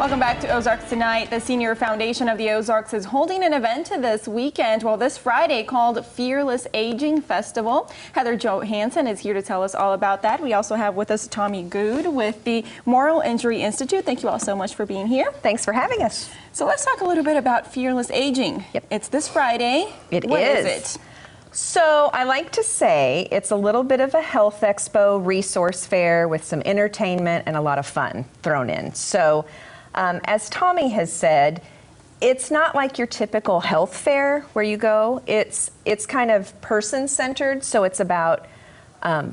Welcome back to Ozarks Tonight. The Senior Foundation of the Ozarks is holding an event this weekend, this Friday, called Fearless Aging Festival. Heather Johansson is here to tell us all about that. We also have with us Tommy Good with the Moral Injury Institute. Thank you all so much for being here. Thanks for having us. So let's talk a little bit about Fearless Aging. Yep. It's this Friday. What is it? So I like to say it's a little bit of a health expo resource fair with some entertainment and a lot of fun thrown in. So as Tommy has said, it's not like your typical health fair where you go. It's kind of person-centered, so it's about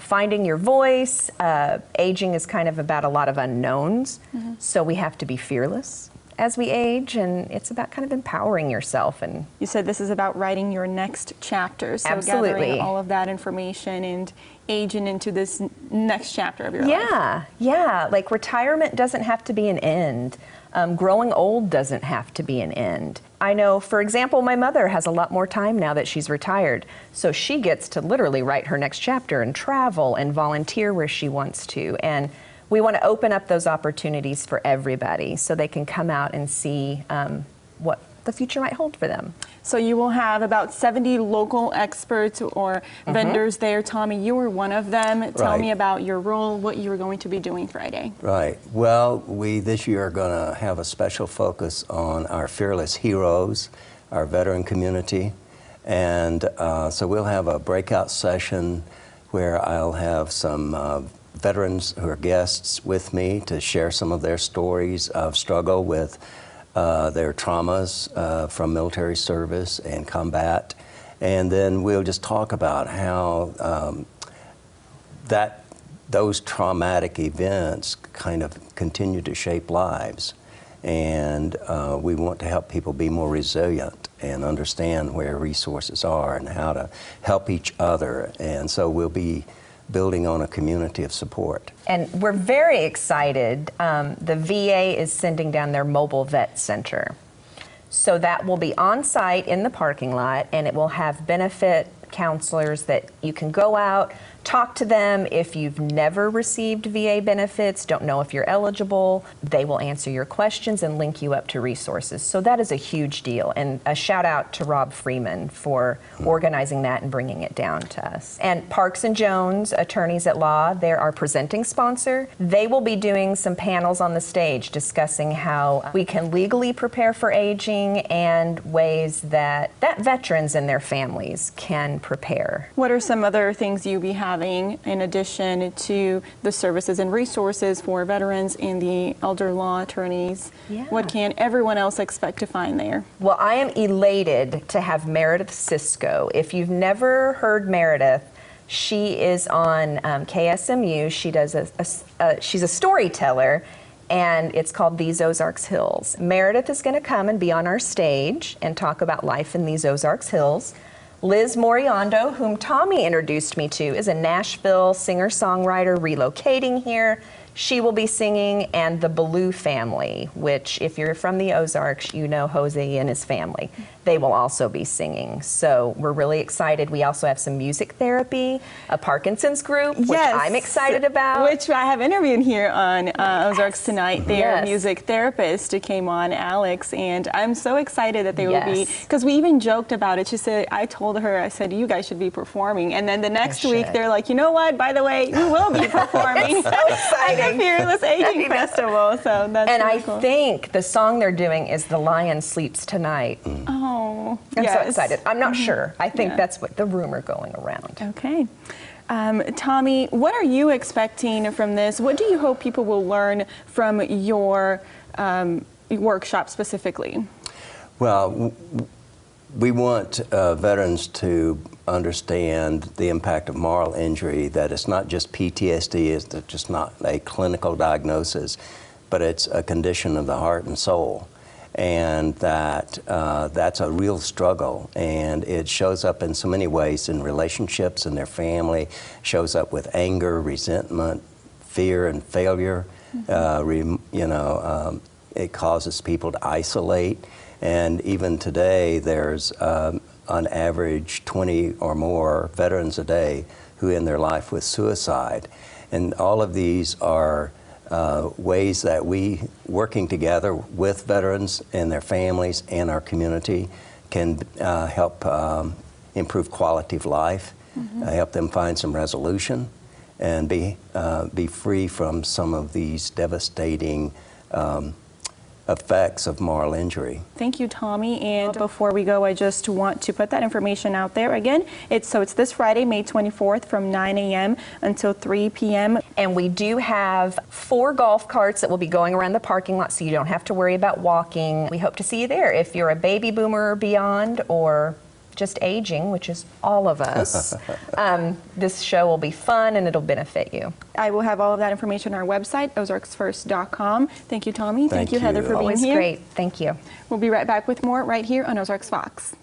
finding your voice. Aging is kind of about a lot of unknowns, so we have to be fearless as we age, and it's about kind of empowering yourself. And you said this is about writing your next chapter, so absolutely, gathering all of that information and aging into this next chapter of your life. Yeah, like retirement doesn't have to be an end. Growing old doesn't have to be an end. I know, for example, my mother has a lot more time now that she's retired, so she gets to literally write her next chapter and travel and volunteer where she wants to. And we want to open up those opportunities for everybody so they can come out and see what the future might hold for them. So you will have about 70 local experts or vendors there. Tommy, you were one of them. Tell me about your role, what you were going to be doing Friday. Right. Well, we this year are going to have a special focus on our fearless heroes, our veteran community. And so we'll have a breakout session where I'll have some veterans who are guests with me to share some of their stories of struggle with their traumas from military service and combat. And then we'll just talk about how those traumatic events kind of continue to shape lives. And we want to help people be more resilient and understand where resources are and how to help each other. And so we'll be building on a community of support. And we're very excited. The VA is sending down their mobile vet center. So that will be on site in the parking lot, and it will have benefit counselors that you can go out, talk to them. If you've never received VA benefits, don't know if you're eligible, they will answer your questions and link you up to resources. So that is a huge deal, and a shout out to Rob Freeman for organizing that and bringing it down to us. And Parks and Jones, attorneys at law, they're our presenting sponsor. They will be doing some panels on the stage discussing how we can legally prepare for aging and ways that veterans and their families can prepare. What are some other things you'll be having in addition to the services and resources for veterans and the elder law attorneys? Yeah. What can everyone else expect to find there? Well, I am elated to have Meredith Cisco. If you've never heard Meredith, she is on KSMU. She does she's a storyteller, and it's called These Ozarks Hills. Meredith is going to come and be on our stage and talk about life in these Ozarks Hills. Liz Moriondo, whom Tommy introduced me to, is a Nashville singer-songwriter relocating here. She will be singing, and the Ballou family, which if you're from the Ozarks, you know Jose and his family. They will also be singing. So we're really excited. We also have some music therapy, a Parkinson's group, which I'm excited about. Which I have interviewed here on Ozarks Tonight. Their music therapist came on, Alex, and I'm so excited that they will be, because we even joked about it. She said, I told her, I said, you guys should be performing. And then the next week, they're like, you know what, by the way, we will be performing. So exciting. At the Fearless Aging Festival. So that's and really I cool. think the song they're doing is The Lion Sleeps Tonight. Oh, I'm so excited. I'm not sure. I think that's what the rumor going around. Okay. Tommy, what are you expecting from this? What do you hope people will learn from your workshop specifically? Well, we want veterans to understand the impact of moral injury, that it's not just PTSD, it's just not a clinical diagnosis, but it's a condition of the heart and soul. And that that's a real struggle, and it shows up in so many ways in relationships, in their family, shows up with anger, resentment, fear, and failure. It causes people to isolate, and even today there's on average 20 or more veterans a day who end their life with suicide. And all of these are ways that we, working together with veterans and their families and our community, can help improve quality of life, help them find some resolution, and be free from some of these devastating effects of moral injury. Thank you, Tommy. And before we go, I just want to put that information out there again. It's this Friday, May 24th, from 9 a.m. until 3 p.m. And we do have 4 golf carts that will be going around the parking lot, so you don't have to worry about walking. We hope to see you there if you're a baby boomer or beyond, or just aging, which is all of us. This show will be fun and it'll benefit you. I will have all of that information on our website, ozarksfirst.com. Thank you, Tommy. Thank you, Heather, for being Always here. Great. Thank you. We'll be right back with more right here on Ozarks Fox.